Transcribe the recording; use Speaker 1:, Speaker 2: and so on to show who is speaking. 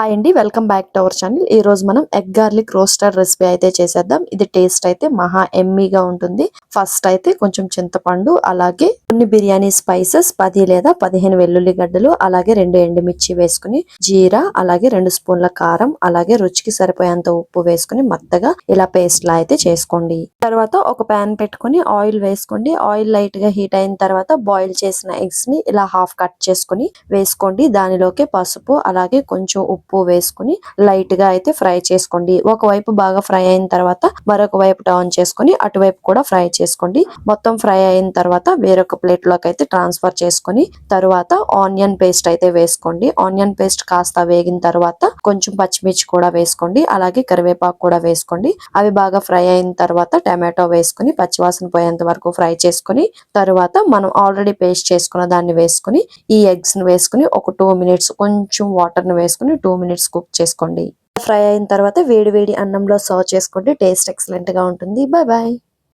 Speaker 1: Hi అండి, welcome back to our channel. ఈ రోజు మనం ఎగ్ గార్లిక్ రోస్టర్ రెసిపీ అయితే చేసేద్దాం. ఇది టేస్ట్ అయితే మహా ఎమ్మీగా ఉంటుంది. ఫస్ట్ అయితే కొంచెం చింతపండు, అలాగే కొన్ని బిర్యానీ స్పైసెస్ 10 లేదా 15 వెల్లుల్లి గడ్డలు, అలాగే 2 ఎండుమిర్చి వేసుకుని, జీరా, అలాగే 2 స్పూన్ల కారం, అలాగే రుచికి సరిపోయేంత ఉప్పు వేసుకుని మెత్తగా ఇలా పేస్ట్ లా అయితే చేసుకోండి. తర్వాత ఒక ప్యాన్ పెట్టుకుని ఆయిల్ వేసుకోండి. ఆయిల్ లైట్ గా హీట్ అయిన తర్వాత బాయిల్ చేసిన ఎగ్స్ ని ఇలా హాఫ్ కట్ చేసుకుని వేసుకోండి. దానిలోకి పసుపు, అలాగే కొంచెం ఉప్పు వేసుకుని లైట్ గా అయితే ఫ్రై చేసుకోండి. ఒకవైపు బాగా ఫ్రై అయిన తర్వాత మరొక వైపు టర్న్ చేసుకుని అటువైపు కూడా ఫ్రై చేసుకోండి. మొత్తం ఫ్రై అయిన తర్వాత వేరొక ప్లేట్ లోకి అయితే ట్రాన్స్ఫర్ చేసుకుని తర్వాత ఆనియన్ పేస్ట్ అయితే వేసుకోండి. ఆనియన్ పేస్ట్ కాస్త వేగిన తర్వాత కొంచెం పచ్చిమిర్చి కూడా వేసుకోండి, అలాగే కరివేపాకు కూడా వేసుకోండి. అవి బాగా ఫ్రై అయిన తర్వాత టమాటో వేసుకుని పచ్చివాసన పోయేంత వరకు ఫ్రై చేసుకుని తర్వాత మనం ఆల్రెడీ పేస్ట్ చేసుకున్న దాన్ని వేసుకుని ఈ ఎగ్స్ ని వేసుకుని ఒక 2 మినిట్స్ కొంచెం వాటర్ ని వేసుకుని 2 మినిట్స్ కుక్ చేసుకోండి. ఫ్రై అయిన తర్వాత వేడి వేడి అన్నంలో సర్వ్ చేసుకోండి. టేస్ట్ ఎక్సలెంట్ గా ఉంటుంది. Bye bye.